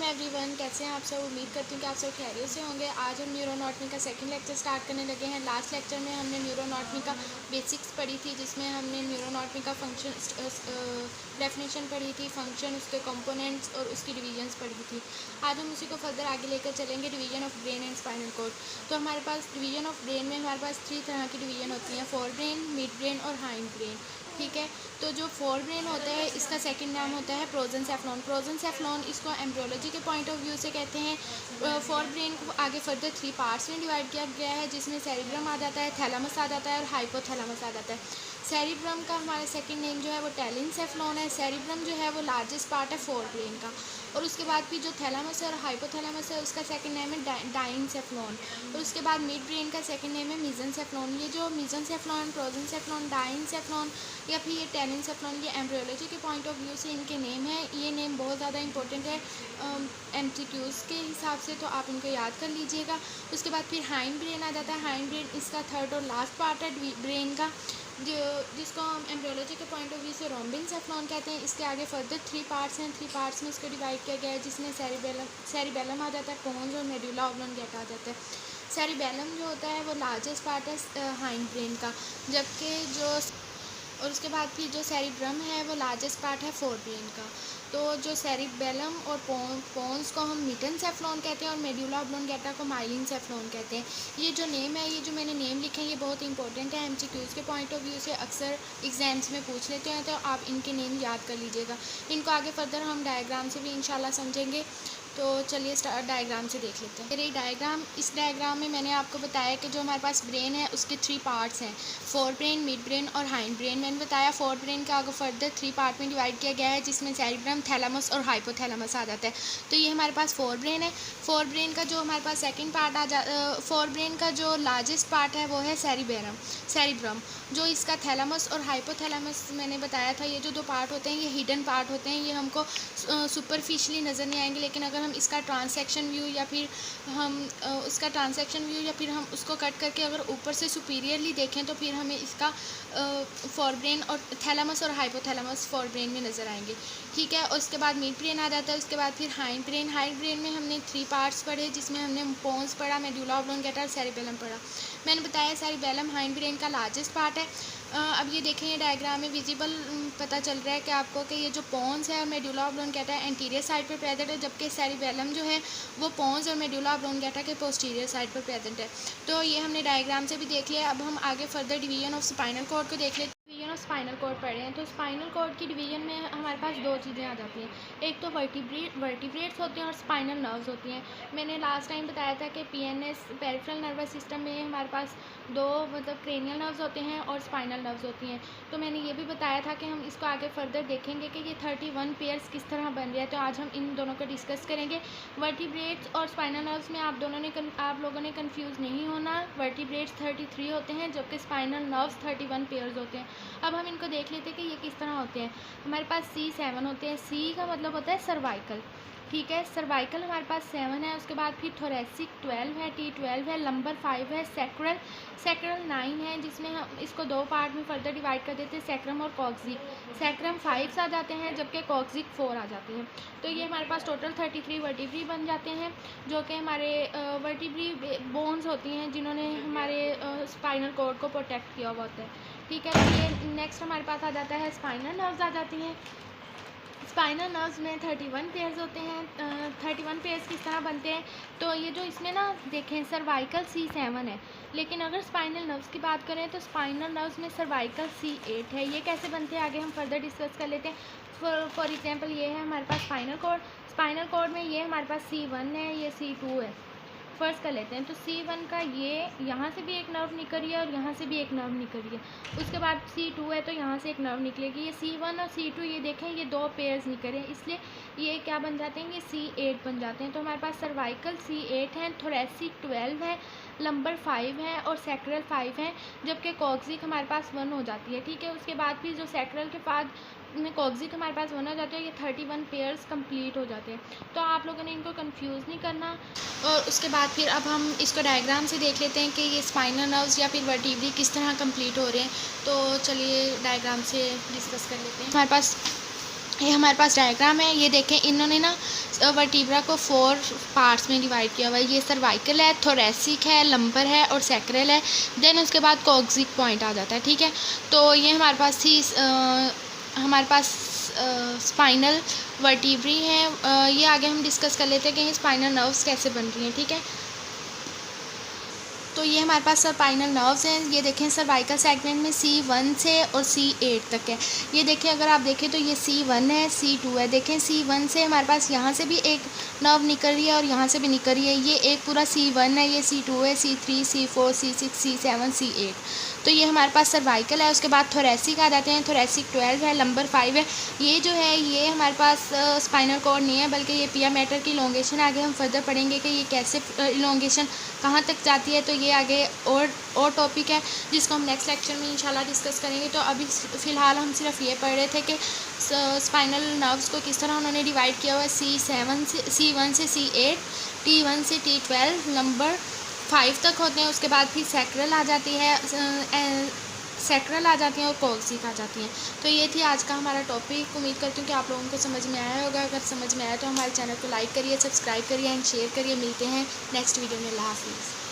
Everyone, कैसे हैं आप सब। उम्मीद करती हूँ कि आप सब खैरियत से होंगे। आज हम न्यूरोनॉटमी का सेकंड लेक्चर स्टार्ट करने लगे हैं। लास्ट लेक्चर में हमने न्यूरोनॉटमी का बेसिक्स पढ़ी थी, जिसमें हमने न्यूरोनॉटमी का फंक्शन डेफिनेशन पढ़ी थी, फंक्शन, उसके कंपोनेंट्स और उसकी डिवीजन्स पढ़ी थी। आज हम उसी को फर्दर आगे लेकर चलेंगे, division of brain and spinal cord. तो हमारे पास डिवीजन ऑफ ब्रेन में हमारे पास 3 तरह की डिवीजन होती हैं, फोर ब्रेन, मिड ब्रेन और हाइंड ब्रेन। ठीक है, तो जो फोर ब्रेन होता है इसका सेकंड नाम होता है प्रोजेंसेफ्लॉन। प्रोजेंसेफ्लॉन इसको एम्ब्रियोलॉजी के पॉइंट ऑफ व्यू से कहते हैं। फोर ब्रेन को आगे फर्दर 3 पार्ट्स में डिवाइड किया गया है, जिसमें सेरिब्रम आ जाता है, थैलेमस आ जाता है और हाइपोथैलेमस आ जाता है। सेरिब्रम का हमारा सेकंड नेम जो है वो टेलिनसेफ्लॉन है। सेरिब्रम जो है वो लार्जेस्ट पार्ट है फोर ब्रेन का। और उसके बाद भी जो थैलेमस है और हाइपोथैलेमस है उसका सेकंड नेम है डाइनसेफ्लॉन। और उसके बाद मिड ब्रेन का सेकंड नेम है मीजनसेफ्लॉन। ये जो मीजनसेफ्लॉन, प्रोजेंसेफ्लॉन, डाइनसेफ्लॉन या फिर ये टेलिनसेफ्लॉन, ये एम्ब्रियोलॉजी के पॉइंट ऑफ व्यू से इनके नेम है। ये नेम बहुत ज़्यादा इंपॉर्टेंट है एमसीक्यूज़ के हिसाब से, तो आप इनको याद कर लीजिएगा। उसके बाद फिर हाइंड ब्रेन आ जाता है। हाइंड ब्रेन इसका थर्ड और लास्ट पार्ट है ब्रेन का, जो जिसको हम एम्ब्रियोलॉजी के पॉइंट ऑफ व्यू से रोम्बिनसेफ्लॉन कहते हैं। इसके आगे फर्दर 3 पार्ट्स हैं। 3 पार्ट्स में इसको डिवाइड किया गया है, जिसमें सेरिबेलम आ जाता है, पोन्स और मेडुला ऑब्लोंगेटा आ जाता है। सेरिबेलम जो होता है वो लार्जेस्ट पार्ट है हाइंड ब्रेन का, जबकि जो और उसके बाद फिर जो सेरिब्रम है वो लार्जेस्ट पार्ट है फोर ब्रेन का। तो जो सेरिबेलम और पोन्स को हम मिडनसेफ्लॉन कहते हैं और मेडुला ऑब्लोंगेटा को माइलिनसेफ्लॉन कहते हैं। ये जो नेम है, ये जो मैंने नेम लिखे हैं, ये बहुत इंपॉर्टेंट है एमसीक्यूज़ के पॉइंट ऑफ व्यू से, अक्सर एग्जाम्स में पूछ लेते हैं, तो आप इनके नेम याद कर लीजिएगा। इनको आगे फर्दर हम डायग्राम से भी इंशाल्लाह समझेंगे। तो चलिए स्टार्ट डायग्राम से देख लेते हैं। मेरे डायग्राम, इस डायग्राम में मैंने आपको बताया कि जो हमारे पास ब्रेन है उसके 3 पार्ट्स हैं, फोर ब्रेन, मिड ब्रेन और हाइंड ब्रेन। मैंने बताया फोर ब्रेन का आगे फर्दर 3 पार्ट में डिवाइड किया गया है, जिसमें सेरिब्रम, थैलेमस और हाइपोथैलेमस आ जाता है। तो ये हमारे पास फोर ब्रेन है। फोर ब्रेन का जो हमारे पास सेकेंड पार्ट फोर ब्रेन का जो लार्जेस्ट पार्ट है वो है सेरिब्रम। जो इसका थैलेमस और हाइपोथैलेमस मैंने बताया था, ये जो 2 पार्ट होते हैं ये हिडन पार्ट होते हैं, ये हमको सुपरफिशली नज़र नहीं आएंगे। लेकिन अगर हम इसका ट्रांसैक्शन व्यू या फिर हम उसको कट करके अगर ऊपर से सुपीरियरली देखें तो फिर हमें इसका फोर ब्रेन और थैलेमस और हाइपोथैलेमस फोर ब्रेन में नज़र आएंगे। ठीक है, और उसके बाद मिड ब्रेन आ जाता है। उसके बाद फिर हाइंड ब्रेन में हमने 3 पार्ट्स पढ़े, जिसमें हमने पोन्स पढ़ा, मेडुला ऑब्लोंगेटा और सेरिबेलम पढ़ा। मैंने बताया सेरिबेलम हाइंड ब्रेन का लार्जेस्ट पार्ट है। अब ये देखें, ये डायग्राम में विजिबल पता चल रहा है कि आपको कि ये जो पोन्स है और मेडुला ऑब्लोंगेटा एंटीरियर साइड पर प्रेजेंट है, जबकि सेरिबेलम जो है वो पोन्स और मेडुला ऑब्लोंगेटा के पोस्टीरियर साइड पर प्रेजेंट है। तो ये हमने डायग्राम से भी देख लिया। अब हम आगे further division of spinal cord को देख लेते हैं। डिवीजन ऑफ स्पाइनल कॉर्ड पढ़े हैं, तो स्पाइनल कॉर्ड की डिवीजन में हमारे पास 2 चीज़ें आ जाती हैं। एक तो वर्टिब्रेट्स होते हैं और स्पाइनल नर्व्स होती हैं। मैंने लास्ट टाइम बताया था कि पीएनएस, पेरिफेरल नर्वस सिस्टम में हमारे पास 2 मतलब क्रेनियल नर्व्स होते हैं और स्पाइनल नर्व्स होती हैं। तो मैंने ये भी बताया था कि हम इसको आगे फर्दर देखेंगे कि ये 31 पेयर्स किस तरह बन रहे हैं। तो आज हम इन दोनों को डिस्कस करेंगे। वर्टिब्रेट्स और स्पाइनल नर्व्स में आप लोगों ने कंफ्यूज नहीं होना। वर्टिब्रेट्स 33 होते हैं, जबकि स्पाइनल नर्व्स 31 पेयर्स होते हैं। अब हम इनको देख लेते हैं कि ये किस तरह होते हैं। हमारे पास C7 होते हैं। C का मतलब होता है सर्वाइकल। ठीक है, सर्वाइकल हमारे पास 7 है। उसके बाद फिर थोरेसिक 12 है, T12 है, लंबर 5 है, सैक्रल 9 है, जिसमें हम इसको 2 पार्ट में फर्दर डिवाइड कर देते हैं, सैक्रम और कॉक्सिक। सैक्रम 5 आ जाते हैं, जबकि कॉक्सिक 4 आ जाते हैं। तो ये हमारे पास टोटल 33 वर्टिब्री बन जाते हैं, जो कि हमारे वर्टिब्री बोन्स होती हैं, जिन्होंने हमारे स्पाइनल कॉर्ड को प्रोटेक्ट किया हुआ होता है। ठीक है, तो ये नेक्स्ट हमारे पास आ जाता है स्पाइनल नर्व्स आ जाती हैं। स्पाइनल नर्व्स में 31 पेयर्स होते हैं। 31 पेयर्स किस तरह बनते हैं, तो ये जो इसमें ना देखें, सर्वाइकल C7 है, लेकिन अगर स्पाइनल नर्व्स की बात करें तो स्पाइनल नर्व्स में सर्वाइकल C8 है। ये कैसे बनते हैं आगे हम फर्दर डिस्कस कर लेते हैं। फॉर एग्जांपल ये है हमारे पास स्पाइनल कॉर्ड में ये हमारे पास C1 है, ये C2 है। फर्स्ट कर लेते हैं, तो C1 का ये यहाँ से भी एक नर्व निकल रही है और यहाँ से भी एक नर्व निकल रही है। उसके बाद C2 है तो यहाँ से एक नर्व निकलेगी। ये C1 और C2 ये देखें, ये 2 पेयर्स निकले, इसलिए ये क्या बन जाते हैं, ये C8 बन जाते हैं। तो हमारे पास सर्वाइकल C8 है, थोरेसिक 12 है, लंबर 5 है और सैक्रल 5 है, जबकि कॉक्सिक हमारे पास 1 हो जाती है। ठीक है, उसके बाद फिर जो सैक्रल के बाद कॉक्सिक हमारे पास 1 हो जाते हैं, ये 31 पेयर्स कंप्लीट हो जाते हैं। तो आप लोगों ने इनको कंफ्यूज नहीं करना। और उसके बाद फिर अब हम इसको डायग्राम से देख लेते हैं कि ये स्पाइनल नर्व्स या फिर वर्टिब्री किस तरह कंप्लीट हो रहे हैं। तो चलिए डायग्राम से डिस्कस कर लेते हैं। हमारे पास ये हमारे पास डायग्राम है। ये देखें, इन्होंने ना वर्टिब्रा को 4 पार्ट्स में डिवाइड किया हुआ है। ये सर्वाइकल है, थोरेसिक है, लंबर है और सैक्रल है। देन उसके बाद कॉक्सिक पॉइंट आ जाता है, ठीक है। तो ये हमारे पास थी हमारे पास स्पाइनल वर्टिब्री हैं। ये आगे हम डिस्कस कर लेते हैं कि ये स्पाइनल नर्व्स कैसे बन रही हैं, ठीक है। तो ये हमारे पास स्पाइनल नर्व्स हैं। ये देखें, सर्वाइकल सेगमेंट में C1 से और C8 तक है। ये देखें, अगर आप देखें तो ये C1 है, C2 है। देखें, C1 से हमारे पास यहाँ से भी एक नर्व निकल रही है और यहाँ से भी निकल रही है। ये एक पूरा C1 है, ये C2 है, C3, C4, C6, C7, C8। तो ये हमारे पास सर्वाइकल है। उसके बाद थोरेसिक आ जाते हैं। थोरेसिक 12 है, लंबर 5 है। ये जो है ये हमारे पास स्पाइनल कॉर्ड नहीं है, बल्कि ये पिया मैटर की इलोंगेशन। आगे हम फर्दर पढ़ेंगे कि ये कैसे इलोंगेशन कहाँ तक जाती है। तो ये आगे और टॉपिक है जिसको हम नेक्स्ट लेक्चर में इंशाल्लाह डिस्कस करेंगे। तो अभी फ़िलहाल हम सिर्फ ये पढ़ रहे थे कि स्पाइनल नर्व्स को किस तरह उन्होंने डिवाइड किया हुआ है। C1 से C8, T1 से T12, नंबर 5 तक होते हैं। उसके बाद फिर सैक्रल आ जाती है, सैक्रल आ जाती हैं और कॉक्सिक आ जाती हैं। तो ये थी आज का हमारा टॉपिक। उम्मीद करती हूँ कि आप लोगों को समझ में आया होगा। अगर समझ में आया तो हमारे चैनल को लाइक करिए, सब्सक्राइब करिए एंड शेयर करिए। मिलते हैं नेक्स्ट वीडियो में। अल्लाह हाफिज़।